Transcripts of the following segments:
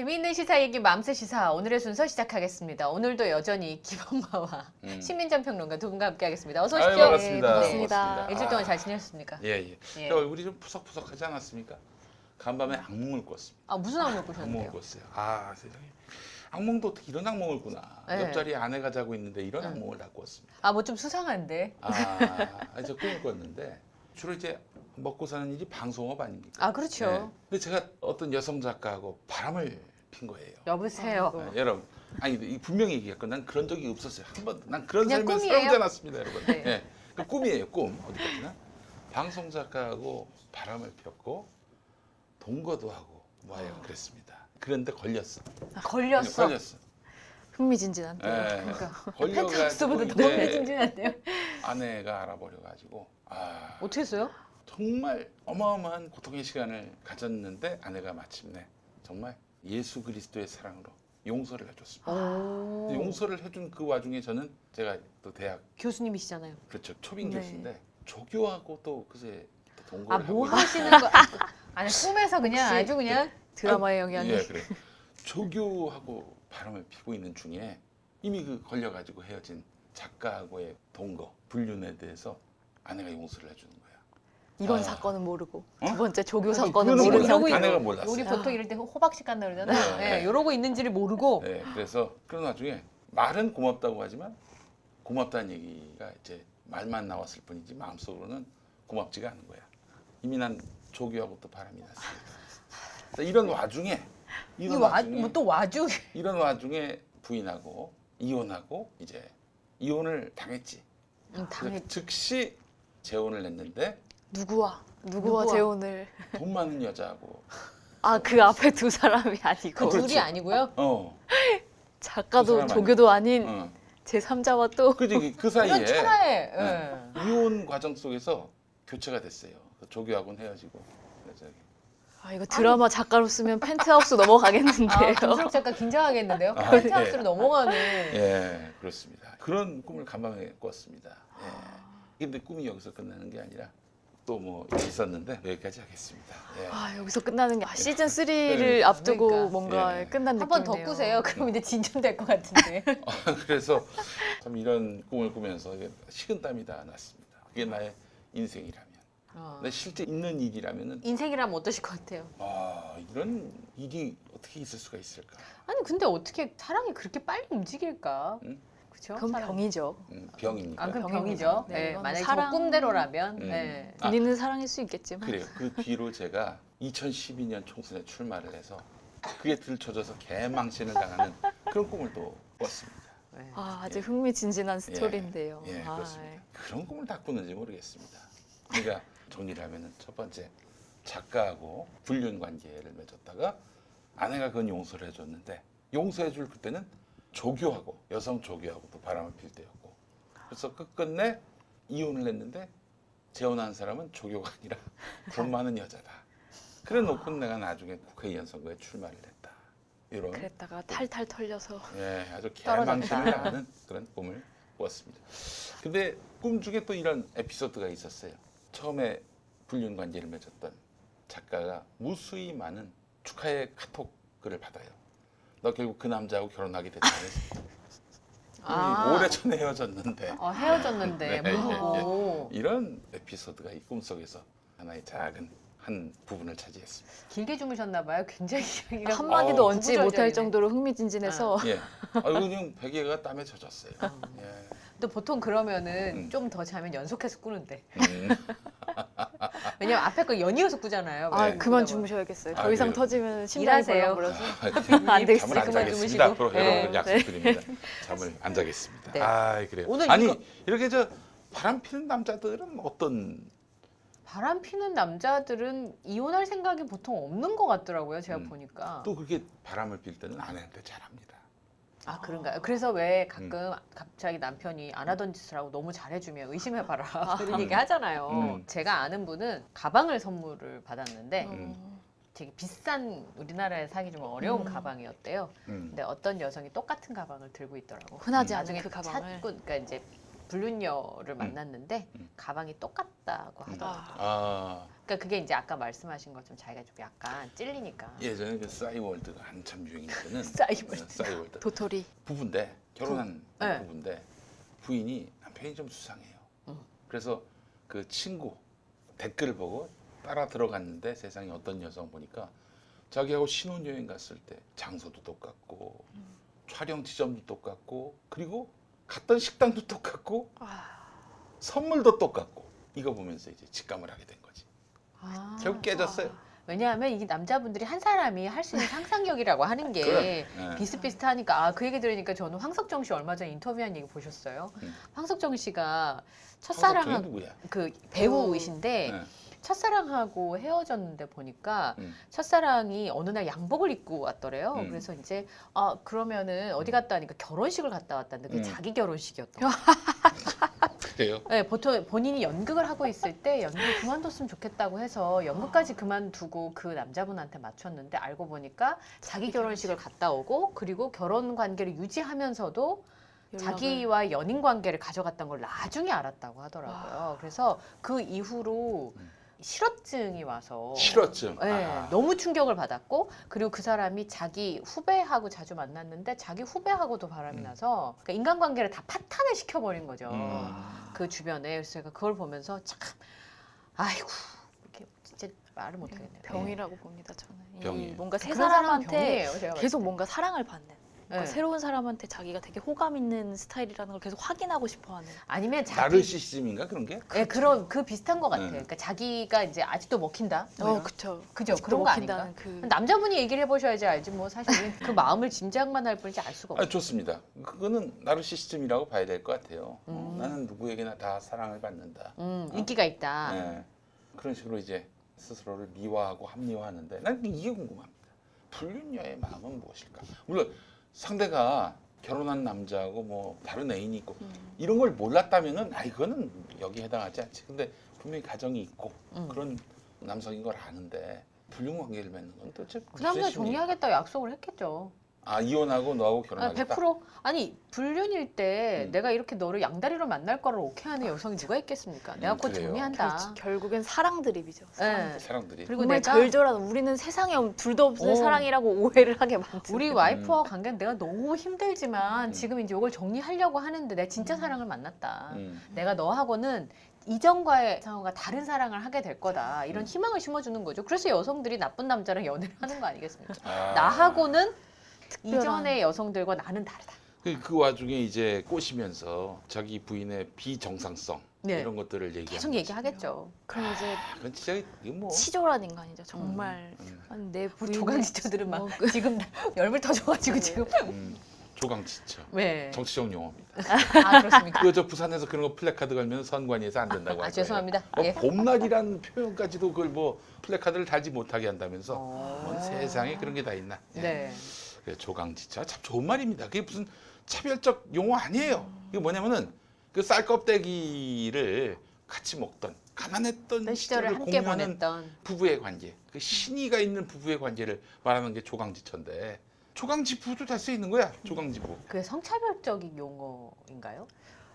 재미있는 시사 얘기 맘새 시사 오늘의 순서 시작하겠습니다. 오늘도 여전히 김엄마와 신민정 평론가 두 분과 함께하겠습니다. 어서 오십시오. 반갑습니다. 네, 반갑습니다. 일주일 동안 잘 지내셨습니까? 예. 예. 얼굴이 좀 푸석푸석하지 않았습니까? 간밤에 악몽을 꿨습니다. 아 무슨 악몽 악몽을 꾸셨는데요? 꿨어요. 아 세상에. 악몽도 어떻게 이런 악몽을 꾸나. 네. 옆자리에 아내가 자고 있는데 이런 악몽을 다 꿨습니다. 아 뭐 좀 수상한데. 저 꿈을 꿨는데 주로 이제 먹고 사는 일이 방송업 아닙니까? 아 그렇죠. 예. 근데 제가 어떤 여성 작가하고 바람을 핀 거예요. 여보세요. 여러분, 아니 이 분명히 얘기했고 난 그런 적이 없었어요. 한 번도. 난 그런 그냥 삶을 꿈이에요? 살지 않았습니다, 여러분. 네. 예. 그 꿈이에요, 꿈. 어디까지나. 방송 작가하고 바람을 폈고 동거도 하고 뭐 하여 그랬습니다. 그런데 걸렸어. 걸렸어. 걸렸어. 흥미진진한데요. 예. 그러니까 걸려가지고 펜트하우스보다 더 이제 흥미진진한데요. 아내가 알아버려가지고 어떻게 했어요? 정말 어마어마한 고통의 시간을 가졌는데 아내가 마침내 정말 예수 그리스도의 사랑으로 용서를 해줬습니다. 오. 용서를 해준 그 와중에 저는 제가 또 대학 교수님이시잖아요. 그렇죠 초빙 네. 교수인데 조교하고 또 그새 또 동거를 아 하고 뭐 있는데 하시는 거? 아니 꿈에서 그냥 혹시 아주 그냥 드라마의 영향이. 예 그래 조교하고 바람을 피고 있는 중에 이미 그 걸려가지고 헤어진 작가하고의 동거 불륜에 대해서 아내가 용서를 해주는 거야. 이번 아. 사건은 모르고 어? 두 번째 조교 그거는 사건은 몰라. 모르는 이러고 상태. 아내가 몰랐어. 우리 보통 이럴 때 호박씨 간다 그러잖아요. 네. 네. 이러고 있는지를 모르고 네, 그래서 그런 와중에 말은 고맙다고 하지만 고맙다는 얘기가 이제 말만 나왔을 뿐이지 마음속으로는 고맙지가 않은 거야. 이미 난 조교하고 또 바람이 났으니까. 이런 와중에 뭐또 와주 이런 와중에 부인하고 이혼하고 이제 이혼을 당했지. 당했. 즉시 재혼을 했는데 누구와 누구와? 재혼을. 돈 많은 여자하고 그 앞에 두 사람이 아니고 그렇지. 둘이 아니고요. 그 작가도 사람 조교도 아닌 어. 제3자와 또 그지 그 이런 사이에 천하에 이혼 과정 속에서 교체가 됐어요. 그 조교하고는 헤어지고 그래서 이거 드라마 작가로 쓰면 펜트하우스 넘어가겠는데요. 김수록 작가 긴장하겠는데요. 아, 펜트하우스로 예. 넘어가는. 예, 그렇습니다. 그런 꿈을 간밤에 꿨습니다. 예. 근데 꿈이 여기서 끝나는 게 아니라 또 뭐 있었는데 여기까지 하겠습니다. 예. 여기서 끝나는 게 시즌 3를 네. 앞두고 그러니까. 뭔가 예. 끝난 한 느낌이네요. 번 더 꾸세요. 그럼 이제 진전될 것 같은데. 그래서 참 이런 꿈을 꾸면서 이게 식은땀이 다 났습니다. 그게 나의 인생이라면, 내 실제 있는 일이라면은 인생이라면 어떠실 것 같아요? 이런 일이 어떻게 있을 수가 있을까? 아니 근데 어떻게 사랑이 그렇게 빨리 움직일까? 응? 그렇죠? 그건 병이죠. 병입니까? 아, 그럼 병입니다. 병이죠. 네, 네, 이건 만약에 사랑- 저 꿈대로라면. 음. 네. 아. 본인은 사랑일 수 있겠지만. 그래요. 그 뒤로 제가 2012년 총선에 출마를 해서 그게 들춰져서 개망신을 당하는 그런 꿈을 또 꿨습니다. 네. 아주 흥미진진한 스토리인데요. 예, 아, 그렇습니다. 그런 꿈을 다 꾸는지 모르겠습니다. 그러니까 정리를 하면은 첫 번째 작가하고 불륜 관계를 맺었다가 아내가 그건 용서를 해줬는데 용서해줄 그때는 조교하고 여성 조교하고 또 바람을 필 때였고 그래서 끝끝내 이혼을 했는데 재혼한 사람은 조교가 아니라 돈 많은 여자다. 그래 놓고 내가 나중에 국회의원 선거에 출마를 했다. 이런 그랬다가 탈탈 털려서 예, 아주 떨어졌다. 개망신을 당하는 그런 꿈을 꾸었습니다. 근데 꿈 중에 또 이런 에피소드가 있었어요. 처음에 불륜 관계를 맺었던 작가가 무수히 많은 축하의 카톡글을 받아요. 너 결국 그 남자하고 결혼하게 됐다면서. 오래전에 헤어졌는데 헤어졌는데 네, 모르고 이런 에피소드가 이 꿈속에서 하나의 작은 한 부분을 차지했습니다. 길게 주무셨나 봐요. 굉장히 이야기가 한마디도 얹지 구구절절이네. 못할 정도로 흥미진진해서 예, 이거 그냥 베개가 땀에 젖었어요. 예. 근데 보통 그러면은 음. 좀 더 자면 연속해서 꾸는데. 음. 왜냐면 앞에 거 연이어서 꾸잖아요. 네. 그만 주무셔야겠어요. 더 이상 그래요? 터지면 심장이 일하세요. 벌렁거려서. 잠을 안 되겠어요. 안 그만 자겠습니다. 주무시고. 앞으로 네. 여러분 약속드립니다. 잠을 안 자겠습니다. 네. 그래요. 오늘 아니 이거- 이렇게 저 바람 피는 남자들은 어떤 바람 피는 남자들은 이혼할 생각이 보통 없는 것 같더라고요. 제가 보니까. 또 그렇게 바람을 필 때는 아내한테 잘합니다. 아 그런가요? 그래서 왜 가끔 갑자기 남편이 안 하던 짓을 하고 너무 잘해주면 의심해봐라 그런 얘기 하잖아요. 음. 제가 아는 분은 가방을 선물을 받았는데 음. 되게 비싼 우리나라에 사기 좀 어려운 음. 가방이었대요. 음. 근데 어떤 여성이 똑같은 가방을 들고 있더라고. 흔하지 않은 나중에 그 가방을. 찾고 그러니까 이제 불륜녀를 만났는데 음. 가방이 똑같다고 하더라고요. 아, 그러니까 그러니까 그게 이제 아까 말씀하신 것처럼 자기가 좀 약간 찔리니까. 예전에 그 싸이월드가 한참 유행일 때는 싸이월드. 싸이월드 도토리. 부부인데 결혼한 네. 부부인데 부인이 남편이 좀 수상해요. 그래서 그 친구 댓글을 보고 따라 들어갔는데 세상에 어떤 여성 보니까 자기하고 신혼여행 갔을 때 장소도 똑같고 촬영 지점도 똑같고 그리고 갔던 식당도 똑같고 선물도 똑같고 이거 보면서 이제 직감을 하게 된 거지. 아. 결국 깨졌어요. 왜냐하면 이게 남자분들이 한 사람이 할 수 있는 상상력이라고 하는 게 그래. 네. 비슷비슷하니까 그 얘기 들으니까 저는 황석정 씨 얼마 전에 인터뷰한 얘기 보셨어요? 황석정 씨가 황석정이 첫사랑하고 누구야? 그 배우이신데 네. 첫사랑하고 헤어졌는데 보니까 음. 첫사랑이 어느 날 양복을 입고 왔더래요. 음. 그래서 이제 그러면은 어디 갔다 하니까 결혼식을 갔다 왔다는데 그게 자기 결혼식이었던 거예요. 그래요? 네, 보통 본인이 연극을 하고 있을 때 연극을 그만뒀으면 좋겠다고 해서 연극까지 그만두고 그 남자분한테 맞췄는데 알고 보니까 자기 결혼식을 갔다 오고 그리고 결혼 관계를 유지하면서도 자기와 연인 관계를 가져갔던 걸 나중에 알았다고 하더라고요. 그래서 그 이후로 실어증이 와서 실어증. 네, 아. 너무 충격을 받았고 그리고 그 사람이 자기 후배하고 자주 만났는데 자기 후배하고도 바람이 나서 그러니까 인간관계를 다 파탄을 시켜버린 거죠. 그 주변에. 그래서 제가 그걸 보면서 참 아이고 이렇게 진짜 말을 못하겠네요. 병이라고 봅니다 저는. 이 병이에요. 뭔가 새 그런 사람은 사람한테 병이에요, 제가 봤을 계속 때. 뭔가 사랑을 받는. 그러니까 네. 새로운 사람한테 자기가 되게 호감 있는 스타일이라는 걸 계속 확인하고 싶어하는. 아니면 자기 나르시시즘인가 그런 게? 네, 그런 그 비슷한 것 같아요. 네. 그러니까 자기가 이제 아직도 먹힌다. 뭐 이런. 그쵸. 그죠? 아직도 그런 거 아닌가? 먹힌다는 그 남자분이 얘기를 해보셔야지 알지 뭐 사실 그 마음을 짐작만 할 뿐이지 알 수가 아, 없어요. 좋습니다. 그거는 나르시시즘이라고 봐야 될 것 같아요. 나는 누구에게나 다 사랑을 받는다. 인기가 있다. 네. 그런 식으로 이제 스스로를 미화하고 합리화하는데 난 이게 궁금합니다. 불륜녀의 마음은 무엇일까? 물론 상대가 결혼한 남자하고 뭐 다른 애인이 있고 이런 걸 몰랐다면은 이거는 여기 해당하지 않지. 근데 분명히 가정이 있고 그런 남성인 걸 아는데 불륜 관계를 맺는 건 도대체 그 남자 무슨 심리? 정리하겠다고 약속을 했겠죠. 아 이혼하고 너하고 아, 결혼하겠다. 100% 아니 불륜일 때 내가 이렇게 너를 양다리로 만날 거를 오케이하는 여성이 누가 있겠습니까? 내가 곧 그래요. 정리한다. 결국엔 사랑 드립이죠. 사랑. 네. 사람들이 그리고 정말 내가 절절한 우리는 세상에 둘도 없는 오. 사랑이라고 오해를 하게 만드는. 우리 와이프와 관계는 내가 너무 힘들지만 지금 이제 이걸 정리하려고 하는데 내가 진짜 사랑을 만났다. 내가 너하고는 이전과의 상황과 다른 사랑을 하게 될 거다. 이런 희망을 심어주는 거죠. 그래서 여성들이 나쁜 남자랑 연애를 하는 거 아니겠습니까? 아. 나하고는 특별한. 이전의 여성들과 나는 다르다. 그 와중에 이제 꼬시면서 자기 부인의 비정상성 네. 이런 것들을 얘기하는 계속 거지. 얘기하겠죠. 그럼 이제 그건 진짜 이거 뭐 치졸한 인간이죠. 정말 아니, 내 우리 부인의 조강지처들은 막 뭐 지금 열물 터져가지고 지금. 조강지처. 네. 정치적 용어입니다. 아 그렇습니까? 그 저 부산에서 그런 거 플래카드 걸면 선관위에서 안 된다고 아 하죠. 죄송합니다. 예. 봄날이라는 표현까지도 그걸 뭐 플래카드를 달지 못하게 한다면서 어. 뭔 세상에 그런 게 다 있나. 예. 네. 그래, 조강지처 참 좋은 말입니다. 그게 무슨 차별적 용어 아니에요. 이게 뭐냐면은 그 쌀껍데기를 같이 먹던 가난했던 그 시절을 시절을 함께 공유하는 보냈던. 부부의 관계, 그 신의가 있는 부부의 관계를 말하는 게 조강지처인데 조강지부도 될 수 있는 거야. 조강지부. 그게 성차별적인 용어인가요?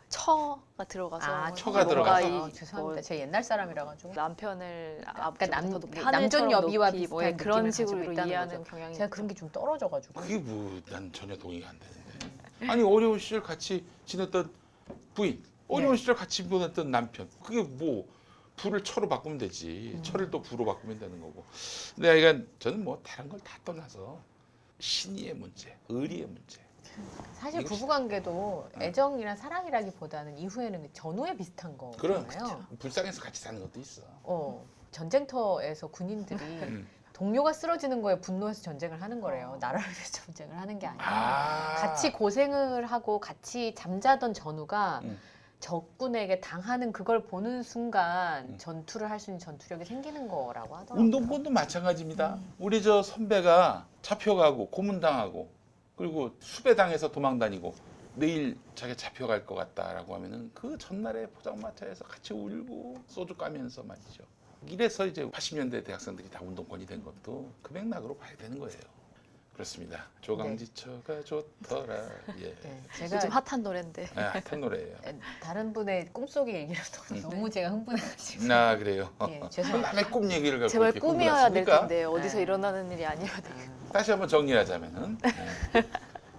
처가 들어가서 아 처가 뭔가 들어가서. 이 죄송합니다. 제 옛날 사람이라 가지고. 남편을 그러니까 앞쪽부터 높이 남존 하늘처럼 여비와 높이 비슷한 뭐 느낌을 그런 가지고 식으로 있다는 이해하는 거죠. 경향이 제가 그런 게 좀 떨어져가지고. 그게 뭐 난 전혀 동의가 안 되는데. 아니 어려운 시절 같이 지냈던 부인, 어려운 시절 같이 보냈던 남편. 그게 뭐 불을 처로 바꾸면 되지. 처를 또 부로 바꾸면 되는 거고. 근데 이건 저는 뭐 다른 걸 다 떠나서 신의의 문제, 의리의 문제. 사실 이거 부부관계도 애정이나 사랑이라기보다는 이후에는 전후에 비슷한 그럼 거잖아요. 불쌍해서 같이 사는 것도 있어. 전쟁터에서 군인들이 동료가 쓰러지는 거에 분노해서 전쟁을 하는 거래요. 나라를 위해서 전쟁을 하는 게 아니라. 아, 같이 고생을 하고 같이 잠자던 전우가 음. 적군에게 당하는 그걸 보는 순간 전투를 할 수 있는 전투력이 생기는 거라고 하더라고요. 운동권도 마찬가지입니다. 우리 저 선배가 잡혀가고 고문당하고 그리고 수배당해서 도망다니고 내일 자기가 잡혀갈 것 같다라고 하면은 그 전날에 포장마차에서 같이 울고 소주 까면서 말이죠. 이래서 이제 80년대 대학생들이 다 운동권이 된 것도 그 맥락으로 봐야 되는 거예요. 그렇습니다. 조강지처가 좋더라. 예. 네, 요즘 제가 핫한 노래인데. 핫한 노래예요. 다른 분의 꿈속의 얘기를 너무 제가 흥분해가지고. 아 그래요. 예, 그 죄송합니다. 남의 꿈 얘기를 갖고 제발 이렇게 꿈이어야 될 흥분하십니까? 텐데 어디서 네. 일어나는 일이 아니어야 돼. 다시 한번 정리하자면은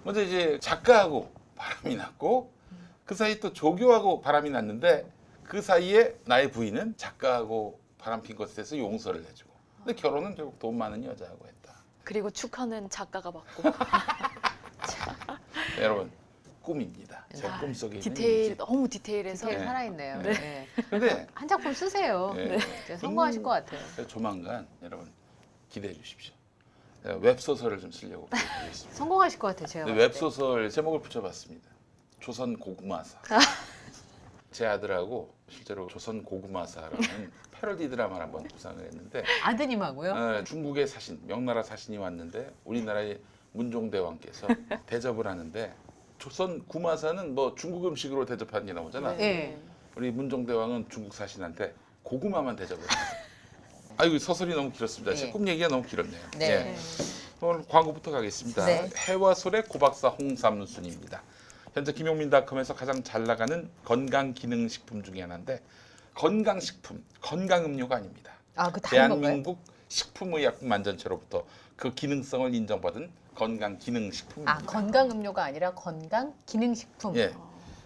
먼저 이제 작가하고 바람이 났고 그 사이 또 조교하고 바람이 났는데 그 사이에 나의 부인은 작가하고 바람 핀 것에 대해서 용서를 해주고 근데 결혼은 결국 돈 많은 여자하고 했다. 그리고 축하는 작가가 받고. 네, 여러분 꿈입니다. 제 아, 꿈속에 있는 디테일 이미지. 너무 디테일해서. 디테일 네. 살아있네요. 네. 네. 근데 한 작품 쓰세요. 네. 네, 성공하실 것 같아요. 조만간 여러분 기대해 주십시오. 제가 웹소설을 좀 쓰려고 계획하겠습니다. 성공하실 것 같아요. 제가 네, 봤을 때. 웹소설 제목을 붙여봤습니다. 조선 고구마사. 제 아들하고 실제로 조선 고구마사라는 패러디 드라마를 한번 구상을 했는데 아드님하고요. 중국의 사신, 명나라 사신이 왔는데 우리나라의 문종대왕께서 대접을 하는데 조선 구마사는 뭐 중국 음식으로 대접하는 게 나오잖아. 네. 우리 문종대왕은 중국 사신한테 고구마만 대접을 해요. 아이고 소설이 너무 길었습니다. 제 네. 꿈 얘기가 너무 길었네요. 네. 예. 오늘 광고부터 가겠습니다. 네. 해와솔의 고박사 홍삼순입니다. 현재 김용민닷컴에서 가장 잘 나가는 건강기능식품 중에 하나인데 건강식품, 건강음료가 아닙니다. 아, 그 다른 건가요? 대한민국 식품의약품안전처로부터 그 기능성을 인정받은 건강기능식품입니다. 아, 건강 음료가 아니라 건강 기능식품. 예,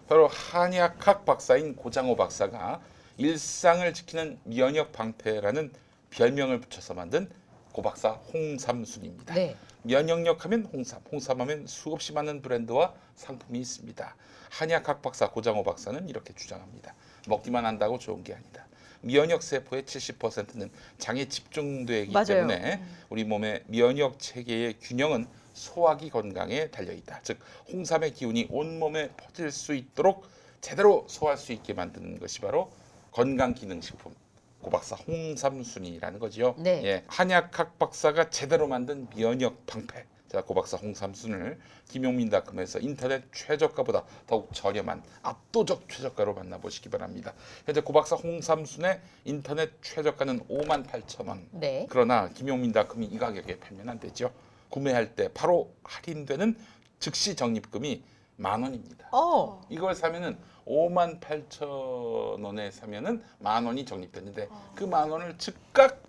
바로 한의학학 박사인 고장호 박사가 일상을 지키는 면역 방패라는 별명을 붙여서 만든 고박사 홍삼순입니다. 네. 면역력 하면 홍삼, 홍삼하면 수없이 많은 브랜드와 상품이 있습니다. 한의학학 박사 고장호 박사는 이렇게 주장합니다. 먹기만 한다고 좋은 게 아니다. 면역 세포의 70%는 장에 집중되기 맞아요. 때문에 우리 몸의 면역 체계의 균형은 소화기 건강에 달려 있다. 즉 홍삼의 기운이 온 몸에 퍼질 수 있도록 제대로 소화할 수 있게 만드는 것이 바로 건강기능식품 고박사 홍삼순이라는 거지요. 네. 예, 한약학 박사가 제대로 만든 면역 방패. 자, 고박사 홍삼순을 김용민닷컴에서 인터넷 최저가보다 더욱 저렴한 압도적 최저가로 만나보시기 바랍니다. 현재 고박사 홍삼순의 인터넷 최저가는 58,000원. 네. 그러나 김용민닷컴이 이 가격에 팔면 안 되죠. 구매할 때 바로 할인되는 즉시 적립금이 10,000원입니다. 이걸 사면은 58,000원에 사면은 10,000원이 적립됐는데 그 10,000원을 즉각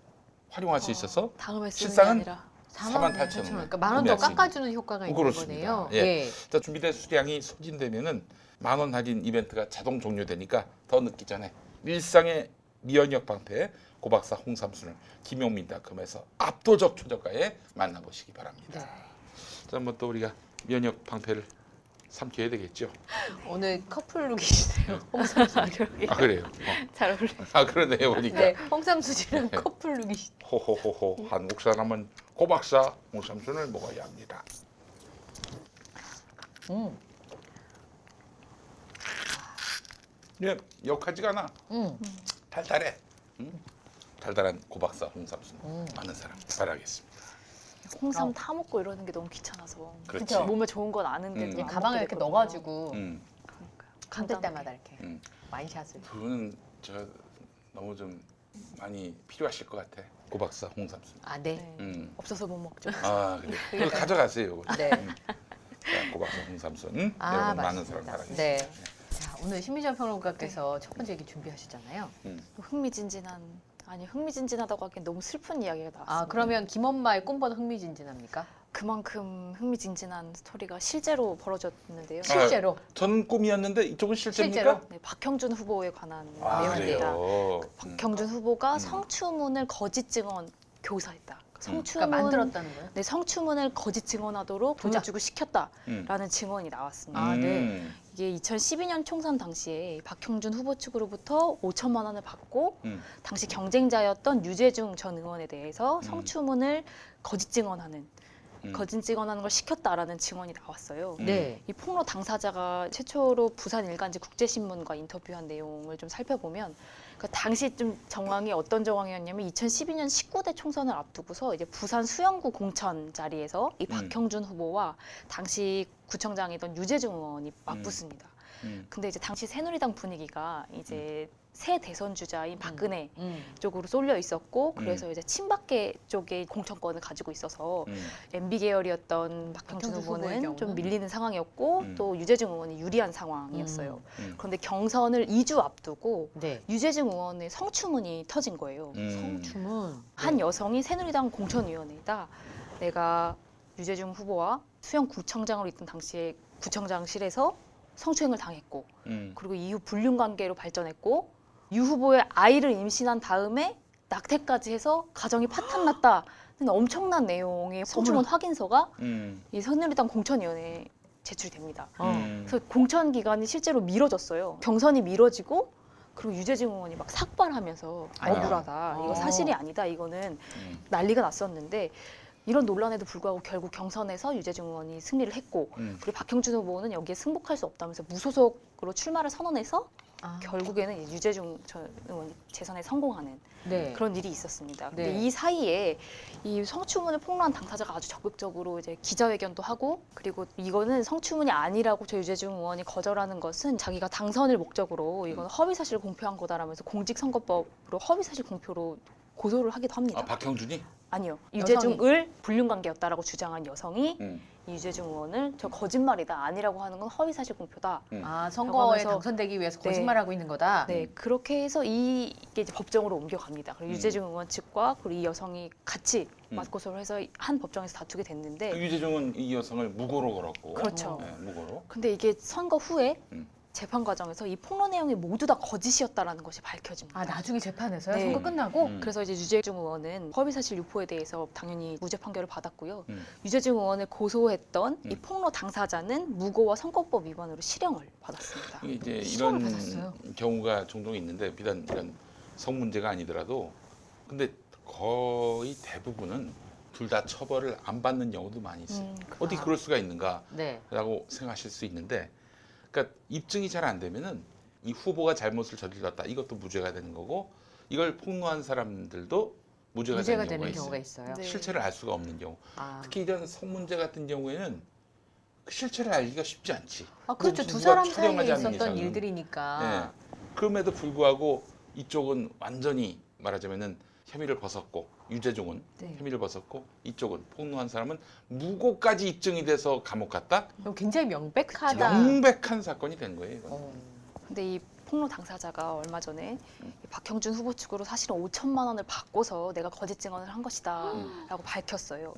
활용할 수 있어서 당음을 쓰는 게 실상은 아니라 48,000원. 그러니까 10,000원 더 깎아주는 효과가 있는 그렇습니다. 거네요. 예. 자, 준비된 수량이 소진되면은 10,000원 할인 이벤트가 자동 종료되니까 더 늦기 전에 일상의 면역 방패 고박사 홍삼순을 김용민닷컴에서 압도적 최저가에 만나보시기 바랍니다. 네. 자, 한번 또 우리가 면역 방패를 삼켜야 되겠죠. 오늘 커플 룩이시네요. 이렇게 아 그래요. 잘 어울려. 아 그러네요 보니까. 네, 홍삼수지랑 네. 커플 룩이시. 호호호호 한국 사람은 고박사 홍삼순을 먹어야 합니다. 음, 예, 역하지가 않아. 음, 달달해. 달달한 고박사 홍삼순 음. 많은 사랑 바라겠습니다. 홍삼 타 먹고 이러는 게 너무 귀찮아서. 그렇지. 그쵸. 몸에 좋은 건 아는데 음. 이 가방에 이렇게 넣어가지고 음, 간들 때마다 이렇게 음. 와인샷을. 두 분은 저 너무 좀 많이 필요하실 것 같아. 고박사 홍삼순. 아, 네. 네. 없어서 못 먹죠. 아 그래. 이거 가져가세요. 이거. 네. 자, 고박사 홍삼순 아, 여러분 많은 사랑 맞습니다. 바라겠습니다. 네. 자, 오늘 신미전 평론가께서 첫 번째 얘기 준비하시잖아요. 흥미진진하다고 하기엔 너무 슬픈 이야기가 나왔습니다. 아, 그러면 김엄마의 꿈보다 흥미진진합니까? 그만큼 흥미진진한 스토리가 실제로 벌어졌는데요. 실제로. 전 꿈이었는데 이쪽은 실제입니까? 실제로? 네, 박형준 후보에 관한 아 내용입니다. 그래요. 박형준 후보가 성추문을 거짓 증언 교사했다. 성추문 그러니까 만들었다는 거예요? 네, 성추문을 거짓 증언하도록 돈을 조작. 주고 시켰다라는 음. 증언이 나왔습니다. 아, 네. 이게 2012년 총선 당시에 박형준 후보 측으로부터 5천만 원을 받고 당시 경쟁자였던 유재중 전 의원에 대해서 성추문을 거짓 증언하는 걸 시켰다라는 증언이 나왔어요. 네. 이 폭로 당사자가 최초로 부산 일간지 국제신문과 인터뷰한 내용을 좀 살펴보면 당시 좀 정황이 어떤 정황이었냐면 2012년 19대 총선을 앞두고서 이제 부산 수영구 공천 자리에서 이 박형준 후보와 당시 구청장이던 유재중 의원이 맞붙습니다. 근데 이제 당시 새누리당 분위기가 이제 새 대선 주자인 박근혜 쪽으로 쏠려 있었고 그래서 이제 친박계 쪽에 공천권을 가지고 있어서 MB 계열이었던 박형준 후보는 좀 밀리는 상황이었고 또 유재중 의원이 유리한 상황이었어요. 그런데 경선을 2주 앞두고 네. 유재중 의원의 성추문이 터진 거예요. 성추문. 한 여성이 새누리당 공천위원회에다 내가 유재중 후보와 수영구청장으로 있던 당시에 구청장실에서 성추행을 당했고 그리고 이후 불륜 관계로 발전했고 유 후보의 아이를 임신한 다음에 낙태까지 해서 가정이 파탄났다. 엄청난 내용의 성추문 확인서가 이 새누리당 공천위원회에 제출됩니다. 그래서 공천 기간이 실제로 미뤄졌어요. 경선이 미뤄지고 그리고 유재중 의원이 막 삭발하면서 억울하다. 이거 사실이 아니다. 이거는 난리가 났었는데 이런 논란에도 불구하고 결국 경선에서 유재중 의원이 승리를 했고 그리고 박형준 후보는 여기에 승복할 수 없다면서 무소속으로 출마를 선언해서 결국에는 유재중 전 의원이 재선에 성공하는 네. 그런 일이 있었습니다. 근데 네. 이 사이에 이 성추문을 폭로한 당사자가 아주 적극적으로 이제 기자회견도 하고 그리고 이거는 성추문이 아니라고 저 유재중 의원이 거절하는 것은 자기가 당선을 목적으로 이건 허위사실을 공표한 거다라면서 공직선거법으로 허위사실 공표로 고소를 하기도 합니다. 아, 박형준이? 아니요. 유재중을 불륜관계였다라고 주장한 여성이 이 유재중 의원을 저 거짓말이다. 아니라고 하는 건 허위사실 공표다. 아, 선거에 하면서- 당선되기 위해서 네. 거짓말하고 있는 거다. 네, 그렇게 해서 이게 이제 법정으로 옮겨갑니다. 그리고 유재중 의원 측과 그리고 이 여성이 같이 맞고소를 해서 한 법정에서 다투게 됐는데 유재중은 이 여성을 무고로 걸었고. 그렇죠. 네, 무고로. 근데 이게 선거 후에 음. 재판 과정에서 이 폭로 내용이 모두 다 거짓이었다라는 것이 밝혀집니다. 아, 나중에 재판에서요? 네. 선거 끝나고? 그래서 이제 유재중 의원은 허위사실 유포에 대해서 당연히 무죄 판결을 받았고요. 음. 유재중 의원을 고소했던 이 폭로 당사자는 무고와 선거법 위반으로 실형을 받았습니다. 이게 이제 시험을 이런 받았어요. 경우가 종종 있는데 비단 이런 성 문제가 아니더라도 근데 거의 대부분은 둘 다 처벌을 안 받는 경우도 많이 있어요. 어떻게 그럴 수가 있는가라고 네. 생각하실 수 있는데 그러니까 입증이 잘 안 되면은 이 후보가 잘못을 저질렀다 이것도 무죄가 되는 거고 이걸 폭로한 사람들도 무죄가 무죄가 되는 되는 경우가 경우가 있어요. 있어요. 네. 실체를 알 수가 없는 경우. 아. 특히 이런 성 문제 같은 경우에는 그 실체를 알기가 쉽지 않지. 아, 그렇죠. 두 누가 사람 사이에 촬영하지 않는 있었던 이상은. 일들이니까. 네. 그럼에도 불구하고 이쪽은 완전히 말하자면은 혐의를 벗었고 유재중은 네. 혐의를 벗었고 이쪽은 폭로한 사람은 무고까지 입증이 돼서 감옥 갔다. 그럼 굉장히 명백하다. 명백한 사건이 된 거예요. 이건. 어. 근데 이 폭로 당사자가 얼마 전에 이 박형준 후보 측으로 사실은 5천만 원을 받고서 내가 거짓 증언을 한 것이다라고 밝혔어요.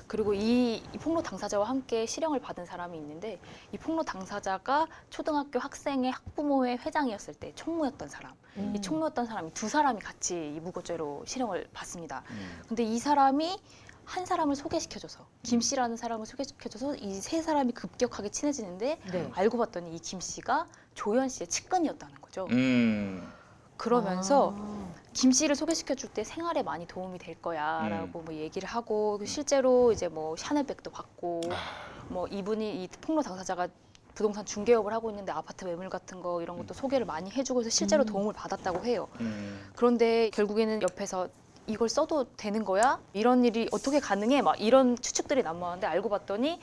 그리고 이 폭로 당사자와 함께 실형을 받은 사람이 있는데 이 폭로 당사자가 초등학교 학생의 학부모회 회장이었을 때 총무였던 사람. 이 총무였던 사람이 두 사람이 같이 이 무고죄로 실형을 받습니다. 근데 이 사람이 한 사람을 소개시켜줘서 김 씨라는 사람을 소개시켜줘서 이 세 사람이 급격하게 친해지는데 네. 알고 봤더니 이 김 씨가 조현 씨의 측근이었다는 거죠. 음. 그러면서 아. 김 씨를 소개시켜줄 때 생활에 많이 도움이 될 거야라고 뭐 얘기를 하고 음. 실제로 이제 뭐 샤넬백도 받고 아. 뭐 이분이 이 폭로 당사자가 부동산 중개업을 하고 있는데 아파트 매물 같은 거 이런 것도 소개를 많이 해주고 해서 실제로 도움을 받았다고 해요. 그런데 결국에는 옆에서 이걸 써도 되는 거야? 이런 일이 어떻게 가능해? 막 이런 추측들이 난무하는데 알고 봤더니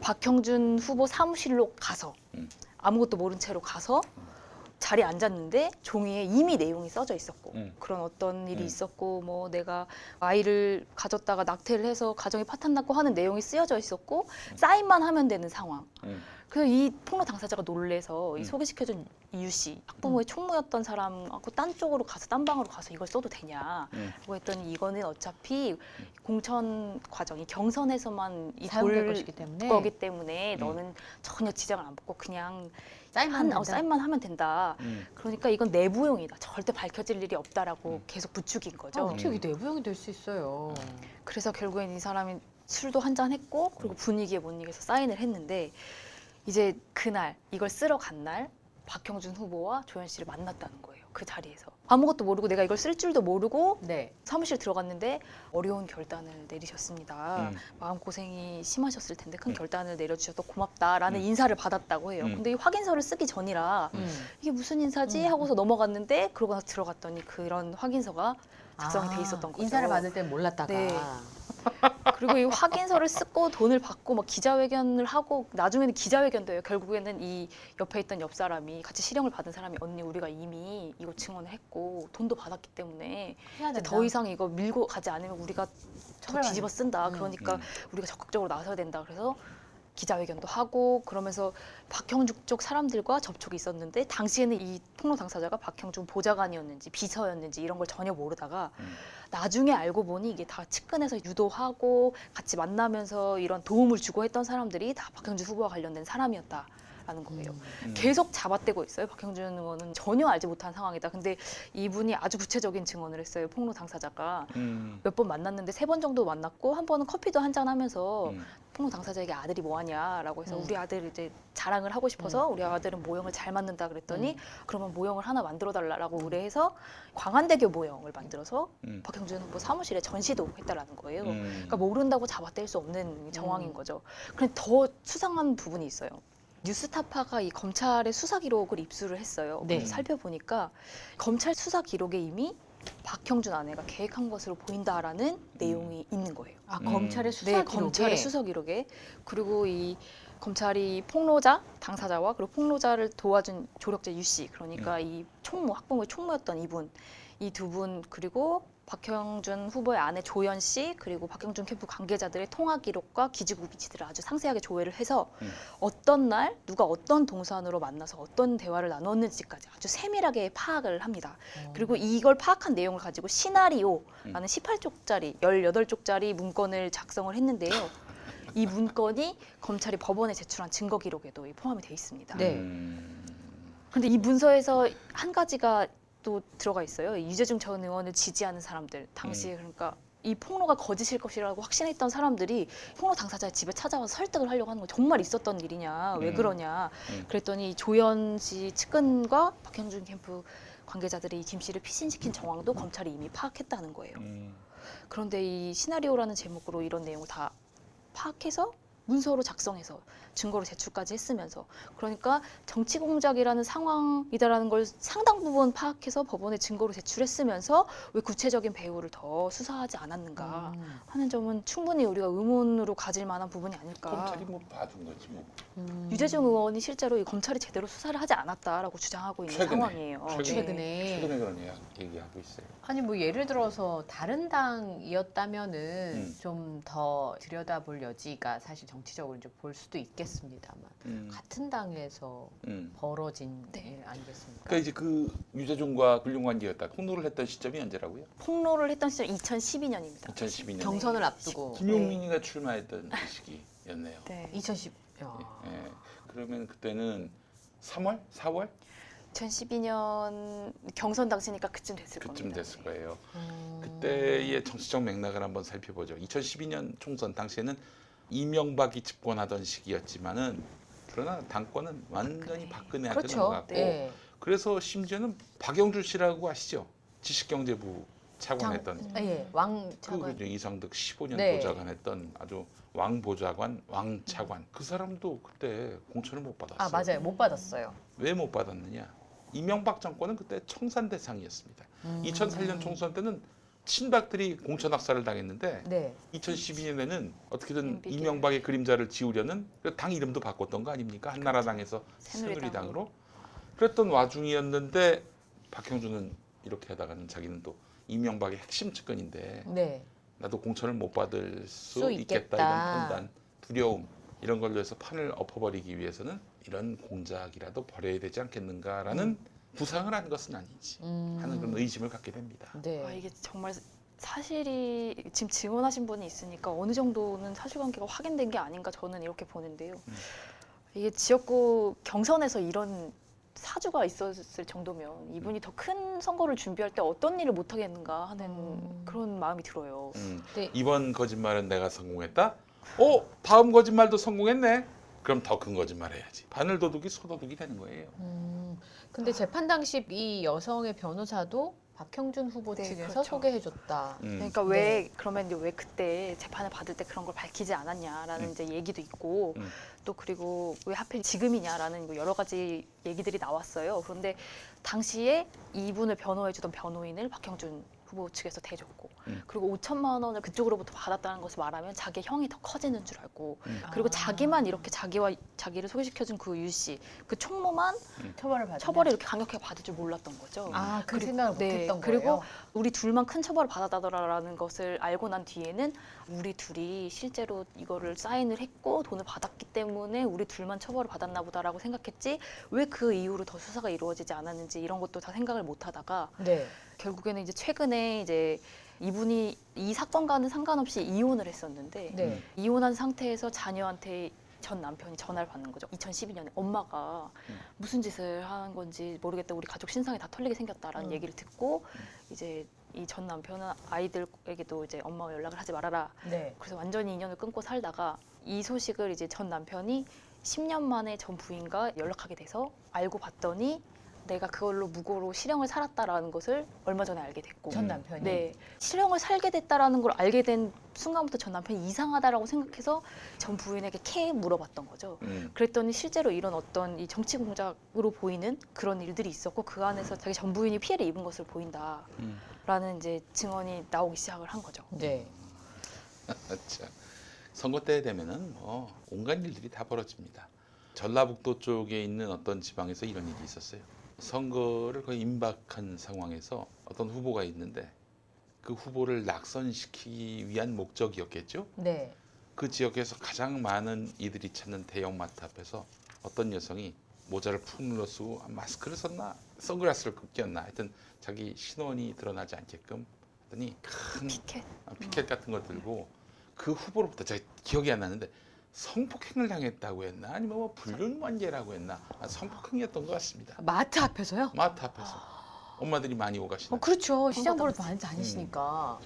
박형준 후보 사무실로 가서 아무것도 모른 채로 가서 자리에 앉았는데 종이에 이미 내용이 써져 있었고 그런 어떤 일이 있었고 뭐 내가 아이를 가졌다가 낙태를 해서 가정이 파탄났고 하는 내용이 쓰여져 있었고 사인만 하면 되는 상황. 그래서 이 폭로 당사자가 놀래서 이 소개시켜준 이유 씨 학부모의 총무였던 사람하고 딴 쪽으로 가서 딴 방으로 가서 이걸 써도 되냐고 했더니 이거는 어차피 공천 과정이 경선에서만 사용될 것이기 때문에. 거기 때문에 너는 전혀 지장을 안 받고 그냥 사인만 사인만 하면 된다. 그러니까 이건 내부용이다. 절대 밝혀질 일이 없다라고 계속 부추긴 거죠. 어떻게 이게 내부용이 될 수 있어요? 그래서 결국엔 이 사람이 술도 한잔 했고 그리고 분위기에 못 이겨서 사인을 했는데 이제 그날 이걸 쓰러 간 날 박형준 후보와 조현 씨를 만났다는 거예요. 그 자리에서 아무것도 모르고 내가 이걸 쓸 줄도 모르고 네. 사무실 들어갔는데 어려운 결단을 내리셨습니다. 마음고생이 심하셨을 텐데 큰 결단을 내려주셔서 고맙다라는 인사를 받았다고 해요. 근데 이 확인서를 쓰기 전이라 이게 무슨 인사지 하고서 넘어갔는데 그러고 나서 들어갔더니 그런 확인서가 작성이 돼 있었던 거죠. 인사를 받을 땐 몰랐다가. 네. 그리고 이 확인서를 쓰고 돈을 받고 막 기자회견을 하고 나중에는 기자회견도 해요. 결국에는 이 옆에 있던 옆 사람이 같이 실형을 받은 사람이 언니 우리가 이미 이거 증언을 했고 돈도 받았기 때문에 해야 이제 된다. 더 이상 이거 밀고 가지 않으면 우리가 더 처벌받는- 뒤집어 쓴다. 그러니까 우리가 적극적으로 나서야 된다. 그래서 기자회견도 하고 그러면서 박형준 쪽 사람들과 접촉이 있었는데 당시에는 이 폭로 당사자가 박형준 보좌관이었는지 비서였는지 이런 걸 전혀 모르다가 나중에 알고 보니 이게 다 측근에서 유도하고 같이 만나면서 이런 도움을 주고 했던 사람들이 다 박형준 후보와 관련된 사람이었다라는 거예요. 계속 잡아떼고 있어요. 박형준 의원은 전혀 알지 못한 상황이다. 근데 이분이 아주 구체적인 증언을 했어요. 폭로 당사자가 몇 번 만났는데 3번 정도 만났고 한 번은 커피도 한잔 하면서 폭로 당사자에게 아들이 뭐하냐라고 해서 우리 아들 이제 자랑을 하고 싶어서 우리 아들은 모형을 잘 만든다 그랬더니 그러면 모형을 하나 만들어 달라고 의뢰해서 광안대교 모형을 만들어서 박형준 후보 사무실에 전시도 했다라는 거예요. 그러니까 모른다고 잡아뗄 수 없는 정황인 거죠. 그런데 더 수상한 부분이 있어요. 뉴스타파가 이 검찰의 수사 기록을 입수를 했어요. 네. 그래서 살펴보니까 검찰 수사 기록에 이미 박형준 아내가 계획한 것으로 보인다라는 내용이 있는 거예요. 아, 검찰의 수사 기록에. 검찰의 수사 기록에. 그리고 이 검찰이 폭로자 당사자와 그리고 폭로자를 도와준 조력자 유 씨, 그러니까 이 총무 학부모의 총무였던 이분, 이 두 분, 그리고 박형준 후보의 아내 조연 씨, 그리고 박형준 캠프 관계자들의 통화 기록과 기지국 위치들을 아주 상세하게 조회를 해서 어떤 날 누가 어떤 동선으로 만나서 어떤 대화를 나눴는지까지 아주 세밀하게 파악을 합니다. 그리고 이걸 파악한 내용을 가지고 시나리오라는 18쪽짜리, 18쪽짜리 문건을 작성을 했는데요. 이 문건이 검찰이 법원에 제출한 증거 기록에도 포함이 돼 있습니다. 네. 그런데 이 문서에서 한 가지가 또 들어가 있어요. 유재중 전 의원을 지지하는 사람들, 당시에 그러니까 이 폭로가 거짓일 것이라고 확신했던 사람들이 폭로 당사자의 집에 찾아와서 설득을 하려고 하는 거 정말 있었던 일이냐, 왜 그러냐. 그랬더니 조연 씨 측근과 박형준 캠프 관계자들이 이 김 씨를 피신시킨 정황도 검찰이 이미 파악했다는 거예요. 그런데 이 시나리오라는 제목으로 이런 내용을 다 파악해서 문서로 작성해서 증거로 제출까지 했으면서, 그러니까 정치 공작이라는 상황이다라는 걸 상당 부분 파악해서 법원에 증거로 제출했으면서 왜 구체적인 배후를 더 수사하지 않았는가 하는 점은 충분히 우리가 의문으로 가질 만한 부분이 아닐까. 검찰이 뭐 봐준 거지 뭐. 유재중 의원이 실제로 이 검찰이 제대로 수사를 하지 않았다라고 주장하고 있는 최근에. 상황이에요. 최근에. 그런 얘기하고 있어요. 아니 뭐 예를 들어서 다른 당이었다면은 좀 더 들여다볼 여지가 사실 정치적으로 이제 볼 수도 있겠습니다만 같은 당에서 벌어진 네. 일 아니겠습니까? 그러니까 이제 그 유재중과 근룡관계였다. 폭로를 했던 시점이 언제라고요? 폭로를 했던 시점 2012년입니다. 2012년. 경선을 앞두고 김용민이가 출마했던 그 시기였네요. 네. 2010. 예. 그러면 그때는 3월, 4월 2012년 경선 당시니까 그쯤 됐을 겁니다. 그쯤 됐을 거예요. 그때의 정치적 맥락을 한번 살펴보죠. 2012년 총선 당시에는 이명박이 집권하던 시기였지만은 그러나 당권은 완전히 박근혜한테 그렇죠. 넘어갔고 네. 그래서 심지어는 박영준 씨라고 아시죠? 지식경제부 차관했던 예, 왕 그 차관. 그죠. 이상득 15년 네. 보좌관했던 아주 왕 보좌관, 왕 차관 그 사람도 그때 공천을 못 받았어요. 아 맞아요, 못 받았어요. 왜 못 받았느냐? 이명박 정권은 그때 청산 대상이었습니다. 2008년 총선 때는 친박들이 공천 학살을 당했는데 네. 2012년에는 어떻게든 MBK. 이명박의 그림자를 지우려는 당 이름도 바꿨던 거 아닙니까? 한나라당에서 새누리당으로. 새누리당으로 그랬던 와중이었는데 박형준은 이렇게 하다가는 자기는 또 이명박의 핵심 측근인데 네. 나도 공천을 못 받을 수 수 있겠다 있겠다. 이런 판단, 두려움 이런 걸로 해서 판을 엎어버리기 위해서는 이런 공작이라도 벌여야 되지 않겠는가라는 부상을 한 것은 아닌지 하는 그런 의심을 갖게 됩니다. 네. 아, 이게 정말 사실이 지금 증언하신 분이 있으니까 어느 정도는 사실관계가 확인된 게 아닌가 저는 이렇게 보는데요. 이게 지역구 경선에서 이런 사주가 있었을 정도면 이분이 더 큰 선거를 준비할 때 어떤 일을 못 하겠는가 하는 그런 마음이 들어요. 네. 이번 거짓말은 내가 성공했다. 다음 거짓말도 성공했네. 그럼 더 큰 거짓말 해야지. 바늘도둑이 소도둑이 되는 거예요. 근데 재판 당시 이 여성의 변호사도 박형준 후보 네, 측에서 그렇죠. 소개해줬다. 그러니까 왜 그러면 이제 왜 그때 재판을 받을 때 그런 걸 밝히지 않았냐라는 이제 얘기도 있고 또 그리고 왜 하필 지금이냐라는 뭐 여러 가지 얘기들이 나왔어요. 그런데 당시에 이분을 변호해주던 변호인을 박형준 후보 측에서 대줬고 그리고 5천만 원을 그쪽으로부터 받았다는 것을 말하면 자기 형이 더 커지는 줄 알고 그리고 자기만 이렇게 자기를 소개시켜준 그 유 씨, 그 총무만 처벌을 이렇게 강력하게 받을 줄 몰랐던 거죠. 그 생각을 못했던 그리고 거예요. 우리 둘만 큰 처벌을 받았다더라라는 것을 알고 난 뒤에는 우리 둘이 실제로 이거를 사인을 했고 돈을 받았기 때문에 우리 둘만 처벌을 받았나 보다라고 생각했지 왜 그 이후로 더 수사가 이루어지지 않았는지 이런 것도 다 생각을 못 하다가 네. 결국에는 이제 최근에 이제 이분이 이 사건과는 상관없이 이혼을 했었는데 네. 이혼한 상태에서 자녀한테 전 남편이 전화를 받는 거죠. 2012년에 엄마가 무슨 짓을 한 건지 모르겠다. 우리 가족 신상이 다 털리게 생겼다라는 얘기를 듣고 이제 이 전 남편은 아이들에게도 이제 엄마와 연락을 하지 말아라. 네. 그래서 완전히 인연을 끊고 살다가 이 소식을 이제 전 남편이 10년 만에 전 부인과 연락하게 돼서 알고 봤더니 내가 그걸로 무고로 실형을 살았다라는 것을 얼마 전에 알게 됐고 전 남편이. 네, 실형을 살게 됐다라는 걸 알게 된 순간부터 전 남편이 이상하다라고 생각해서 전 부인에게 캐 물어봤던 거죠. 그랬더니 실제로 이런 어떤 이 정치 공작으로 보이는 그런 일들이 있었고 그 안에서 자기 전 부인이 피해를 입은 것으로 보인다라는 이제 증언이 나오기 시작을 한 거죠. 네. 자, 선거 때 되면은 뭐 온갖 일들이 다 벌어집니다. 전라북도 쪽에 있는 어떤 지방에서 이런 일이 있었어요. 선거를 거의 임박한 상황에서 어떤 후보가 있는데 그 후보를 낙선시키기 위한 목적이었겠죠. 네. 그 지역에서 가장 많은 이들이 찾는 대형마트 앞에서 어떤 여성이 모자를 푹 눌러 쓰고 마스크를 썼나 선글라스를 꼈나 하여튼 자기 신원이 드러나지 않게끔 하더니 큰 피켓 같은 걸 들고 그 후보로부터 제가 기억이 안 나는데 성폭행을 당했다고 했나 아니면 뭐 불륜관계라고 했나 성폭행이었던 것 같습니다. 마트 앞에서요? 마트 앞에서 엄마들이 많이 오가시는. 그렇죠. 시장 보러 많이 다니시니까.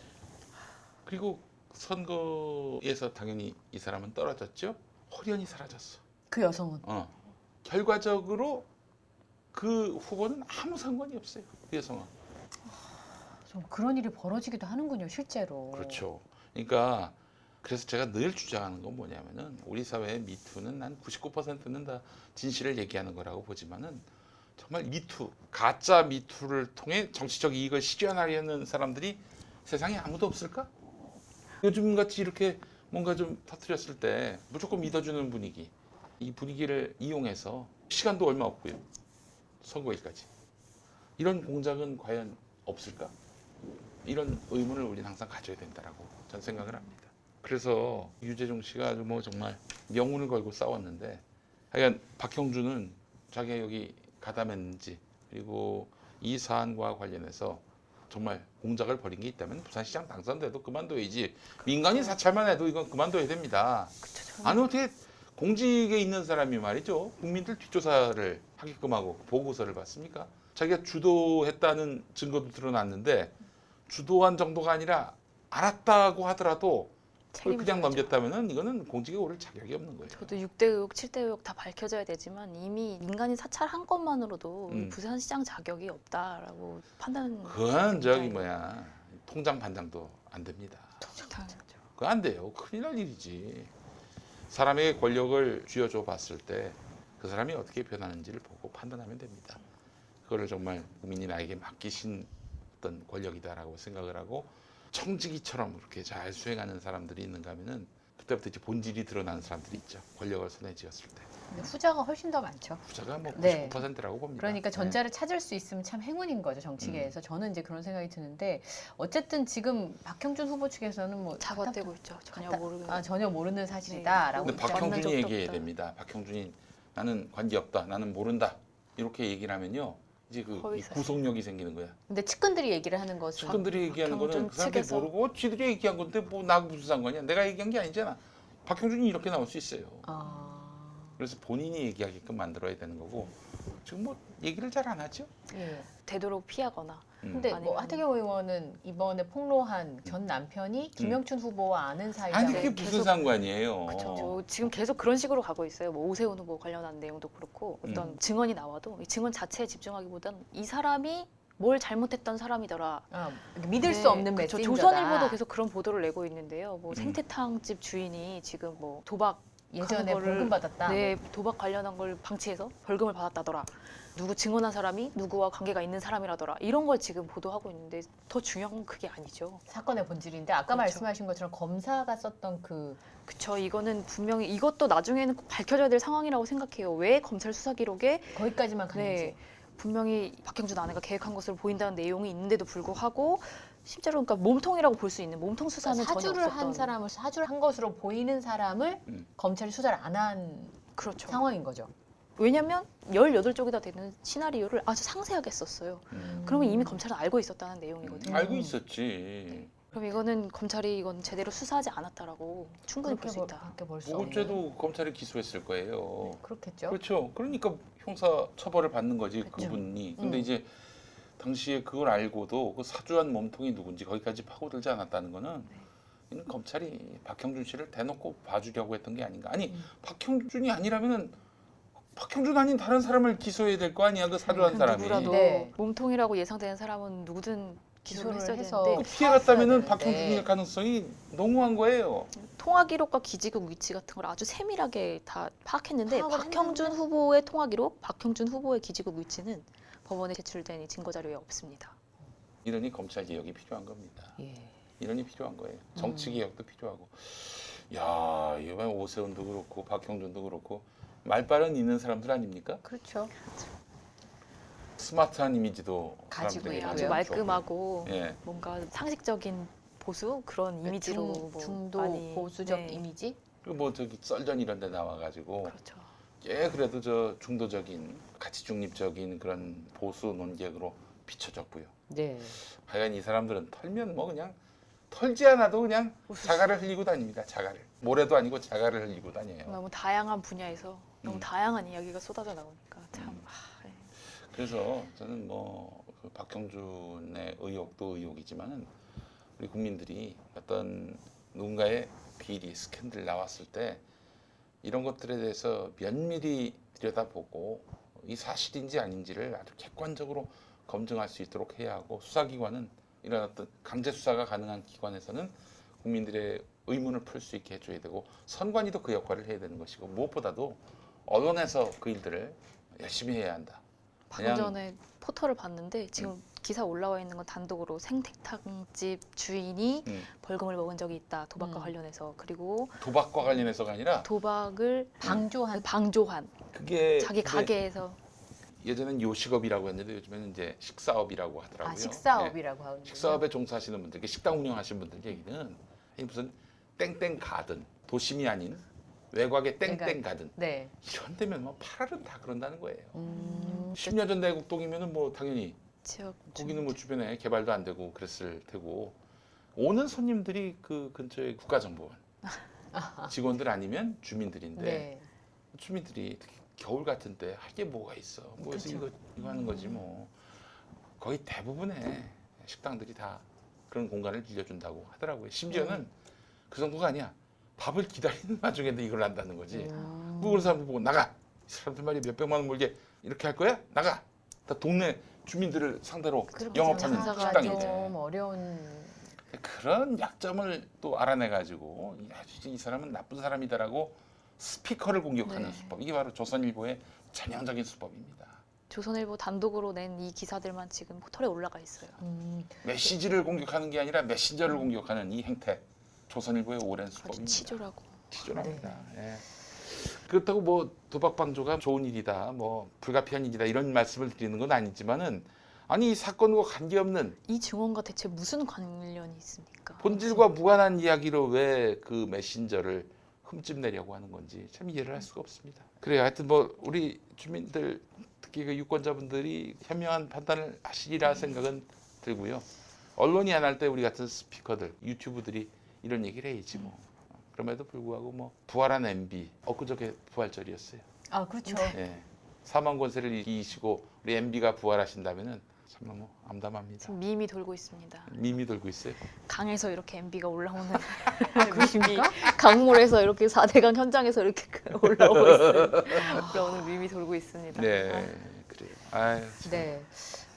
그리고 선거에서 당연히 이 사람은 떨어졌죠. 홀연히 사라졌어. 그 여성은. 결과적으로 그 후보는 아무 상관이 없어요. 그 여성은. 좀 그런 일이 벌어지기도 하는군요, 실제로. 그렇죠. 그러니까 그래서 제가 늘 주장하는 건 뭐냐면은 우리 사회의 미투는 난 99%는 다 진실을 얘기하는 거라고 보지만은 정말 미투, 가짜 미투를 통해 정치적 이익을 실현하려는 사람들이 세상에 아무도 없을까? 요즘 같이 이렇게 뭔가 좀 터뜨렸을 때 무조건 믿어주는 분위기, 이 분위기를 이용해서 시간도 얼마 없고요. 선거일까지. 이런 공작은 과연 없을까? 이런 의문을 우리는 항상 가져야 된다라고 저는 생각을 합니다. 그래서 유재중 씨가 아주 뭐 정말 명운을 걸고 싸웠는데 하여간 박형준은 자기가 여기 가담했는지 그리고 이 사안과 관련해서 정말 공작을 벌인 게 있다면 부산시장 당선돼도 그만둬야지. 민간인 사찰만 해도 이건 그만둬야 됩니다. 아니 어떻게 공직에 있는 사람이 말이죠. 국민들 뒷조사를 하게끔 하고 보고서를 받습니까? 자기가 주도했다는 증거도 드러났는데 주도한 정도가 아니라 알았다고 하더라도 그걸 그냥 넘겼다면은 이거는 공직에 오를 자격이 없는 거예요. 저도 6대 의혹, 7대 의혹 다 밝혀져야 되지만 이미 민간인 사찰한 것만으로도 부산시장 자격이 없다라고 판단. 그건 저기 뭐야 통장 반장도 안 됩니다. 그거 안 돼요. 큰일 날 일이지. 사람에게 권력을 쥐어줘 봤을 때 그 사람이 어떻게 변하는지를 보고 판단하면 됩니다. 그거를 정말 국민이 나에게 맡기신 어떤 권력이다라고 생각을 하고 청지기처럼 그렇게 잘 수행하는 사람들이 있는가 하면은 그때부터 이제 본질이 드러나는 사람들이 있죠. 권력을 손에 쥐었을 때. 근데 후자가 훨씬 더 많죠. 후자가 뭐 네. 99%라고 봅니다. 그러니까 전자를 찾을 수 있으면 참 행운인 거죠, 정치계에서. 저는 이제 그런 생각이 드는데 어쨌든 지금 박형준 후보 측에서는 뭐 잡아떼고 있죠. 전혀 모르는 사실이다라고. 근데 박형준이 얘기해야 됩니다. 박형준이 나는 관계없다, 나는 모른다 이렇게 얘기를 하면요. 이제 그 구속력이 생기는 거야. 근데 측근들이 얘기를 하는 것은 측근들이 얘기하는 거는 그 사람들이 모르고 지들이 얘기한 건데 뭐 나하고 무슨 상관이야. 내가 얘기한 게 아니잖아. 박형준이 이렇게 나올 수 있어요. 그래서 본인이 얘기하게끔 만들어야 되는 거고 지금 뭐 얘기를 잘 안 하죠. 예. 되도록 피하거나. 근데 뭐 아니면- 하태경 의원은 이번에 폭로한 전 남편이 김영춘 후보와 아는 사이다. 아니 그게 네, 무슨 계속- 상관이에요. 그렇죠. 지금 계속 그런 식으로 가고 있어요. 뭐 오세훈 후보 관련한 내용도 그렇고 어떤 증언이 나와도 이 증언 자체에 집중하기보단 이 사람이 뭘 잘못했던 사람이더라. 아, 믿을 네, 수 없는 그렇죠. 메신저다. 조선일보도 계속 그런 보도를 내고 있는데요. 뭐 생태탕집 주인이 지금 뭐 도박 예전에 하는 거를- 벌금 받았다. 네, 도박 관련한 걸 방치해서 벌금을 받았다더라. 누구 증언한 사람이 누구와 관계가 있는 사람이라더라. 이런 걸 지금 보도하고 있는데 더 중요한 건 그게 아니죠. 사건의 본질인데 아까 그렇죠. 말씀하신 것처럼 검사가 썼던 그 그쵸. 이거는 분명히 이것도 나중에는 꼭 밝혀져야 될 상황이라고 생각해요. 왜 검찰 수사 기록에 거기까지만 가는지. 네, 분명히 박형준 아내가 계획한 것으로 보인다는 내용이 있는데도 불구하고 실제로 그러니까 몸통이라고 볼 수 있는 몸통 수사는 전혀 사주를 없었던 한 사람을 사주를 한 것으로 보이는 사람을 검찰이 수사를 안 한 그렇죠. 상황인 거죠. 왜냐하면 18쪽이나 되는 시나리오를 아주 상세하게 썼어요. 그러면 이미 음. 검찰은 알고 있었다는 내용이거든요. 알고 있었지. 그럼 이거는 검찰이 이건 제대로 수사하지 않았다라고 충분히 볼 수 있다. 그렇게 볼 수 없는. 무고죄도 검찰이 기소했을 거예요. 그렇겠죠. 그렇죠. 그러니까 형사 처벌을 받는 거지 그렇죠. 그분이. 근데 이제 당시에 그걸 알고도 그 사주한 몸통이 누군지 거기까지 파고들지 않았다는 거는 이는 검찰이 박형준 씨를 대놓고 봐주려고 했던 게 아닌가. 아니 박형준이 아니라면은 박형준 아닌 다른 사람을 기소해야 될 거 아니야 그 사주한 그 사람이. 누구라도 네. 몸통이라고 예상되는 사람은 누구든 기소를 했어야 해서 되는데 그 피해 갔다면은 사왔어야 박형준일 되는데. 가능성이 농후한 거예요. 통화 기록과 기지국 위치 같은 걸 아주 세밀하게 다 파악했는데 파악을 박형준 했는데. 후보의 통화 기록, 박형준 후보의 기지국 위치는 법원에 제출된 이 증거 자료에 없습니다. 이러니 검찰 개혁이 필요한 겁니다. 예. 이러니 필요한 거예요. 정치 개혁도 필요하고. 야, 이번 오세훈도 그렇고 박형준도 그렇고 말빨은 있는 사람들 아닙니까? 그렇죠. 스마트한 이미지도 가지고 사람들이 있고요. 아주 많이 말끔하고 예. 뭔가 상식적인 보수 그런 이미지로 뭐 중도 많이, 보수적 네, 이미지. 그리고 뭐 저기 썰전 이런 데 나와가지고 그렇죠. 예 그래도 저 중도적인 가치 중립적인 그런 보수 논객으로 비춰졌고요. 네. 하여간 이 사람들은 털면 뭐 그냥 털지 않아도 그냥 자갈을 흘리고 다닙니다. 자갈을. 모래도 아니고 자갈을 흘리고 다녀요. 너무 다양한 분야에서 너무 음. 다양한 이야기가 쏟아져 나오니까 참 예. 그래서 저는 뭐그 박형준의 의혹도 의혹이지만은 우리 국민들이 어떤 누군가의 비리 스캔들 나왔을 때 이런 것들에 대해서 면밀히 들여다보고 이 사실인지 아닌지를 아주 객관적으로 검증할 수 있도록 해야 하고 수사기관은 이런 어떤 강제 수사가 가능한 기관에서는 국민들의 의문을 풀 수 있게 해줘야 되고 선관위도 그 역할을 해야 되는 것이고 무엇보다도 언론에서 그 일들을 열심히 해야 한다. 방금 전에 포털을 봤는데 지금 기사 올라와 있는 건 단독으로 생태탕집 주인이 벌금을 먹은 적이 있다 도박과 관련해서 그리고 도박과 관련해서가 아니라 도박을 방조한 그게 자기 가게에서 예전엔 요식업이라고 했는데 요즘에는 이제 식사업이라고 하더라고요. 아, 식사업이라고 하는 네. 식사업에 종사하시는 분들, 이렇게 식당 운영하시는 분들 얘기는 아니 무슨 땡땡 가든 도심이 아닌 외곽의 땡땡 가든 네. 이런 데면 뭐 팔알은 다 그런다는 거예요. 10년 10년 전 내곡동이면은 뭐 당연히 지역 거기는 뭐 주변에 개발도 안 되고 그랬을 테고 오는 손님들이 그 근처에 국가정보원 직원들 아니면 주민들인데 네. 주민들이 특히 겨울 같은 때 할 게 뭐가 있어. 뭐해서 이거 하는 거지 뭐. 거의 대부분의 식당들이 다 그런 공간을 빌려준다고 하더라고요. 심지어는 그 정도가 아니야. 밥을 기다리는 와중에도 이걸 한다는 거지. 뭐 그런 사람들 보고 나가. 이 사람들 말이 몇백만 원 벌게 이렇게 할 거야? 나가. 다 동네 주민들을 상대로 그렇게 영업하는 장사가 식당인데 좀 어려운. 그런 약점을 또 알아내가지고 이 사람은 나쁜 사람이다라고 스피커를 공격하는 네. 수법. 이게 바로 조선일보의 전형적인 수법입니다. 조선일보 단독으로 낸 이 기사들만 지금 포털에 올라가 있어요. 메시지를 공격하는 게 아니라 메신저를 공격하는 이 행태. 조선일보의 오랜 아주 수법입니다. 치졸하고. 치졸합니다. 예. 그렇다고 뭐 도박 방조가 좋은 일이다, 뭐 불가피한 일이다 이런 말씀을 드리는 건 아니지만은 아니 이 사건과 관계없는 이 증언과 대체 무슨 관련이 있습니까? 본질과 무관한 이야기로 왜 그 메신저를 흠집내려고 하는 건지 참 이해를 할 수가 없습니다. 그래요. 하여튼 뭐 우리 주민들 특히 그 유권자분들이 현명한 판단을 하시리라 생각은 들고요. 언론이 안 할 때 우리 같은 스피커들, 유튜브들이 이런 얘기를 해야지 뭐. 그럼에도 불구하고 뭐 부활한 MB 엊그저께 부활절이었어요. 아, 그렇죠. 예. 사망 권세를 이기시고 우리 MB가 부활하신다면은 참 너무 암담합니다. 지금 밈이 돌고 있습니다. 밈이 돌고 있어요. 강에서 이렇게 MB가 올라오는 그렇습니까? 강물에서 이렇게 4대강 현장에서 이렇게 올라오고 있어요. 올라오는 밈이 돌고 있습니다. 네, 그래요. 아유, 참. 네.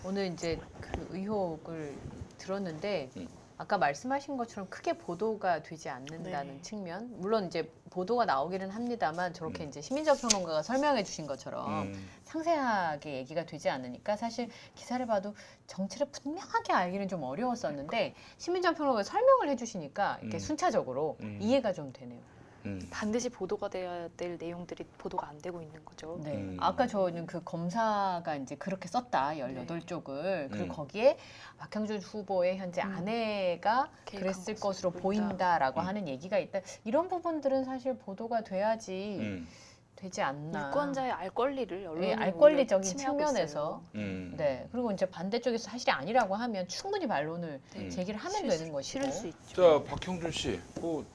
오늘 이제 그 의혹을 들었는데 음. 아까 말씀하신 것처럼 크게 보도가 되지 않는다는 네. 측면, 물론 이제 보도가 나오기는 합니다만 저렇게 음. 이제 심민정 평론가가 설명해 주신 것처럼 상세하게 얘기가 되지 않으니까 사실 기사를 봐도 정체를 분명하게 알기는 좀 어려웠었는데 심민정 평론가가 설명을 해주시니까 이렇게 순차적으로 이해가 좀 되네요. 반드시 보도가 돼야 될 내용들이 보도가 안 되고 있는 거죠. 네. 아까 저는 그 검사가 이제 그렇게 썼다, 네. 18쪽을. 그리고 음. 거기에 박형준 후보의 현재 아내가 계획한 그랬을 것으로 것으로 보인다. 보인다라고 하는 얘기가 있다. 이런 부분들은 사실 보도가 돼야지 되지 않나. 유권자의 알 권리를 언론이 예, 알 권리적인 침해하고 측면에서. 있어요. 네. 그리고 이제 반대쪽에서 사실이 아니라고 하면 충분히 반론을 네. 제기를 하면 실을 되는 수- 것이고. 실을 수 있죠. 자, 박형준 씨, 뭐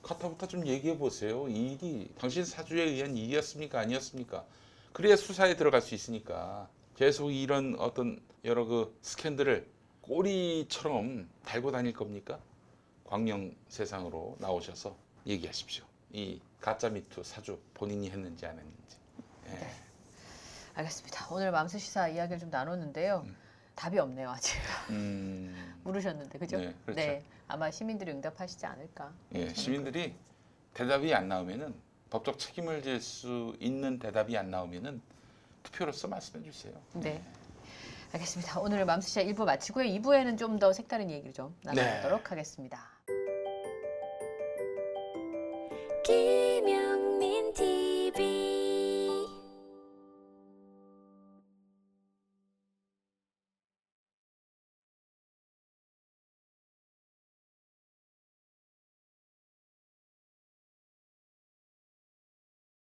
카타부터 좀 얘기해 보세요. 이 일이 당신 사주에 의한 일이었습니까, 아니었습니까? 그래야 수사에 들어갈 수 있으니까 계속 이런 어떤 여러 그 스캔들을 꼬리처럼 달고 다닐 겁니까? 광명 세상으로 나오셔서 얘기하십시오. 이 가짜 미투 사주 본인이 했는지 안 했는지. 예. 알겠습니다. 오늘 맘스시사 이야기를 좀 나눴는데요. 답이 없네요, 아직. 물으셨는데, 그죠? 네, 그렇죠. 아마 시민들이 응답하시지 않을까. 예, 저는 시민들이 대답이 안 나오면은 법적 책임을 질 수 있는 대답이 안 나오면은 투표로서 말씀해 주세요. 네. 알겠습니다. 오늘 맘스시사 1부 마치고요. 2부에는 좀 더 색다른 얘기를 좀 나눠보도록 하겠습니다.